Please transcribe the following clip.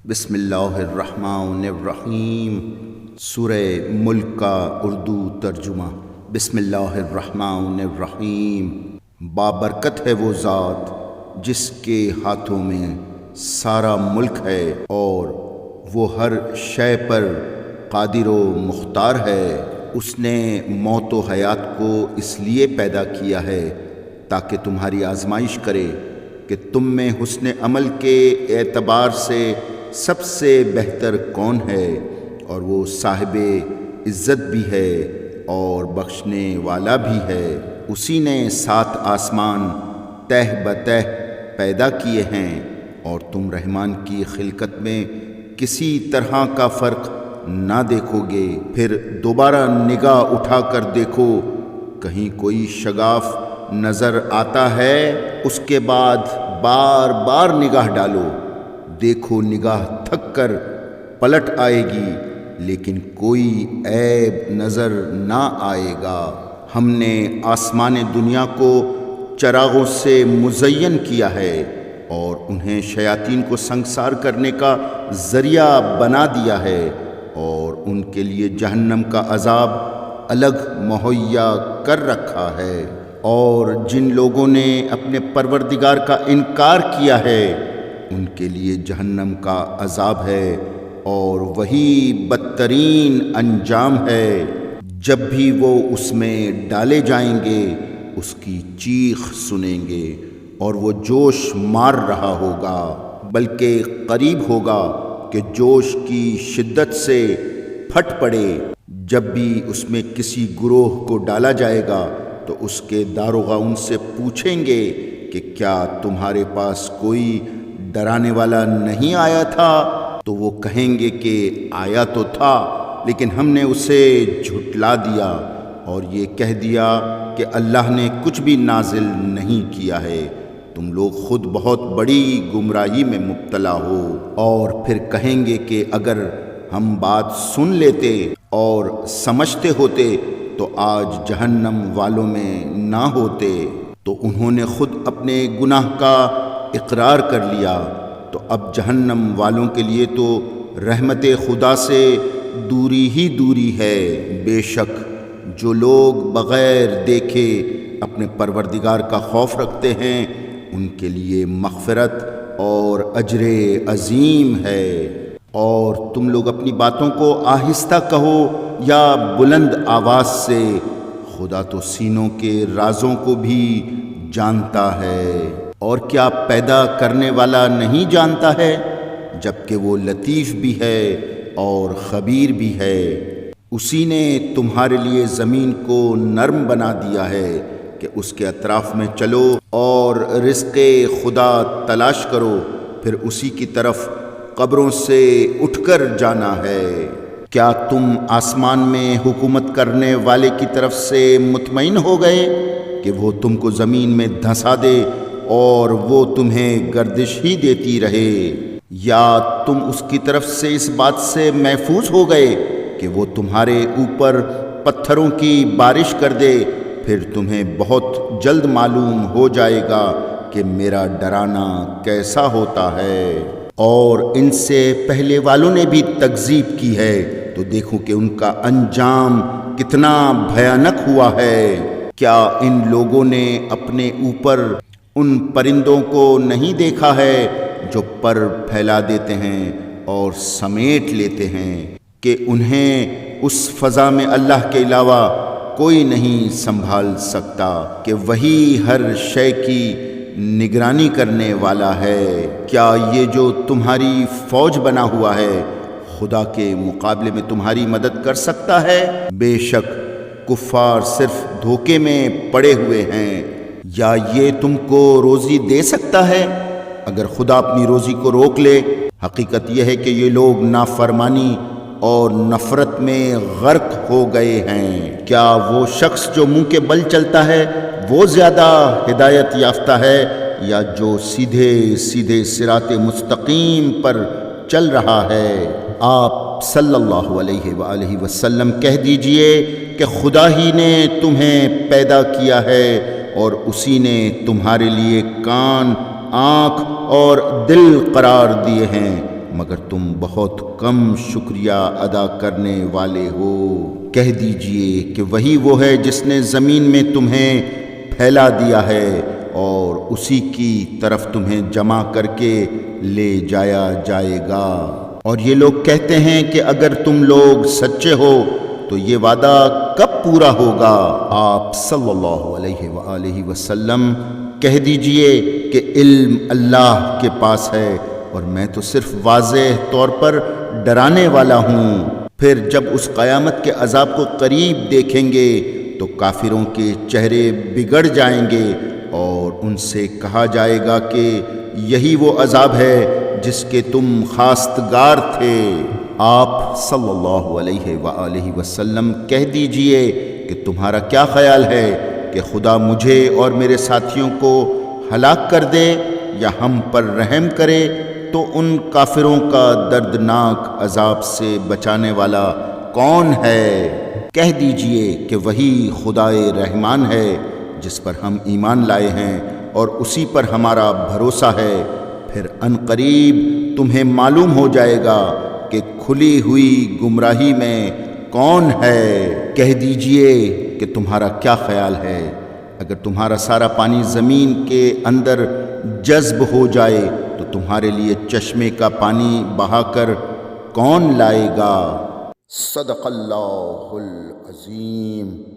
بسم اللہ الرحمن الرحیم۔ سورہ ملک کا اردو ترجمہ۔ بسم اللہ الرحمن الرحیم۔ بابرکت ہے وہ ذات جس کے ہاتھوں میں سارا ملک ہے اور وہ ہر شے پر قادر و مختار ہے۔ اس نے موت و حیات کو اس لیے پیدا کیا ہے تاکہ تمہاری آزمائش کرے کہ تم میں حسن عمل کے اعتبار سے سب سے بہتر کون ہے، اور وہ صاحب عزت بھی ہے اور بخشنے والا بھی ہے۔ اسی نے 7 آسمان تہ بتہ پیدا کیے ہیں اور تم رحمان کی خلقت میں کسی طرح کا فرق نہ دیکھو گے۔ پھر دوبارہ نگاہ اٹھا کر دیکھو، کہیں کوئی شگاف نظر آتا ہے؟ اس کے بعد بار بار نگاہ ڈالو، دیکھو نگاہ تھک کر پلٹ آئے گی لیکن کوئی عیب نظر نہ آئے گا۔ ہم نے آسمان دنیا کو چراغوں سے مزین کیا ہے اور انہیں شیاطین کو سنگسار کرنے کا ذریعہ بنا دیا ہے، اور ان کے لیے جہنم کا عذاب الگ مہیا کر رکھا ہے۔ اور جن لوگوں نے اپنے پروردگار کا انکار کیا ہے ان کے لیے جہنم کا عذاب ہے اور وہی بدترین انجام ہے۔ جب بھی وہ اس میں ڈالے جائیں گے اس کی چیخ سنیں گے اور وہ جوش مار رہا ہوگا، بلکہ قریب ہوگا کہ جوش کی شدت سے پھٹ پڑے۔ جب بھی اس میں کسی گروہ کو ڈالا جائے گا تو اس کے داروغہ ان سے پوچھیں گے کہ کیا تمہارے پاس کوئی ڈرانے والا نہیں آیا تھا؟ تو وہ کہیں گے کہ آیا تو تھا لیکن ہم نے اسے جھٹلا دیا اور یہ کہہ دیا کہ اللہ نے کچھ بھی نازل نہیں کیا ہے۔ تم لوگ خود بہت بڑی گمراہی میں مبتلا ہو۔ اور پھر کہیں گے کہ اگر ہم بات سن لیتے اور سمجھتے ہوتے تو آج جہنم والوں میں نہ ہوتے۔ تو انہوں نے خود اپنے گناہ کا اقرار کر لیا، تو اب جہنم والوں کے لیے تو رحمت خدا سے دوری ہی دوری ہے۔ بے شک جو لوگ بغیر دیکھے اپنے پروردگار کا خوف رکھتے ہیں ان کے لیے مغفرت اور اجر عظیم ہے۔ اور تم لوگ اپنی باتوں کو آہستہ کہو یا بلند آواز سے، خدا تو سینوں کے رازوں کو بھی جانتا ہے۔ اور کیا پیدا کرنے والا نہیں جانتا ہے؟ جبکہ وہ لطیف بھی ہے اور خبیر بھی ہے۔ اسی نے تمہارے لیے زمین کو نرم بنا دیا ہے کہ اس کے اطراف میں چلو اور رزق خدا تلاش کرو، پھر اسی کی طرف قبروں سے اٹھ کر جانا ہے۔ کیا تم آسمان میں حکومت کرنے والے کی طرف سے مطمئن ہو گئے کہ وہ تم کو زمین میں دھسا دے اور وہ تمہیں گردش ہی دیتی رہے؟ یا تم اس کی طرف سے اس بات سے محفوظ ہو گئے کہ وہ تمہارے اوپر پتھروں کی بارش کر دے؟ پھر تمہیں بہت جلد معلوم ہو جائے گا کہ میرا ڈرانا کیسا ہوتا ہے۔ اور ان سے پہلے والوں نے بھی تکذیب کی ہے تو دیکھو کہ ان کا انجام کتنا بھیانک ہوا ہے۔ کیا ان لوگوں نے اپنے اوپر ان پرندوں کو نہیں دیکھا ہے جو پر پھیلا دیتے ہیں اور سمیٹ لیتے ہیں کہ انہیں اس فضا میں اللہ کے علاوہ کوئی نہیں سنبھال سکتا، کہ وہی ہر شے کی نگرانی کرنے والا ہے۔ کیا یہ جو تمہاری فوج بنا ہوا ہے خدا کے مقابلے میں تمہاری مدد کر سکتا ہے؟ بے شک کفار صرف دھوکے میں پڑے ہوئے ہیں۔ یا یہ تم کو روزی دے سکتا ہے؟ اگر خدا اپنی روزی کو روک لے، حقیقت یہ ہے کہ یہ لوگ نافرمانی اور نفرت میں غرق ہو گئے ہیں۔ کیا وہ شخص جو منہ کے بل چلتا ہے وہ زیادہ ہدایت یافتہ ہے یا جو سیدھے سیدھے صراط مستقیم پر چل رہا ہے؟ آپ صلی اللہ علیہ وآلہ وسلم کہہ دیجئے کہ خدا ہی نے تمہیں پیدا کیا ہے اور اسی نے تمہارے لیے کان، آنکھ اور دل قرار دیے ہیں۔ مگر تم بہت کم شکریہ ادا کرنے والے ہو۔ کہہ دیجئے کہ وہی وہ ہے جس نے زمین میں تمہیں پھیلا دیا ہے اور اسی کی طرف تمہیں جمع کر کے لے جایا جائے گا۔ اور یہ لوگ کہتے ہیں کہ اگر تم لوگ سچے ہو تو یہ وعدہ کب پورا ہوگا؟ آپ صلی اللہ علیہ وآلہ وسلم کہہ دیجئے کہ علم اللہ کے پاس ہے اور میں تو صرف واضح طور پر ڈرانے والا ہوں۔ پھر جب اس قیامت کے عذاب کو قریب دیکھیں گے تو کافروں کے چہرے بگڑ جائیں گے اور ان سے کہا جائے گا کہ یہی وہ عذاب ہے جس کے تم خواستگار تھے۔ آپ صلی اللہ علیہ وآلہ وسلم کہہ دیجئے کہ تمہارا کیا خیال ہے کہ خدا مجھے اور میرے ساتھیوں کو ہلاک کر دے یا ہم پر رحم کرے تو ان کافروں کا دردناک عذاب سے بچانے والا کون ہے؟ کہہ دیجئے کہ وہی خدائے رحمان ہے جس پر ہم ایمان لائے ہیں اور اسی پر ہمارا بھروسہ ہے۔ پھر عنقریب تمہیں معلوم ہو جائے گا کہ کھلی ہوئی گمراہی میں کون ہے۔ کہہ دیجئے کہ تمہارا کیا خیال ہے اگر تمہارا سارا پانی زمین کے اندر جذب ہو جائے تو تمہارے لیے چشمے کا پانی بہا کر کون لائے گا؟ صدق اللہ العظیم۔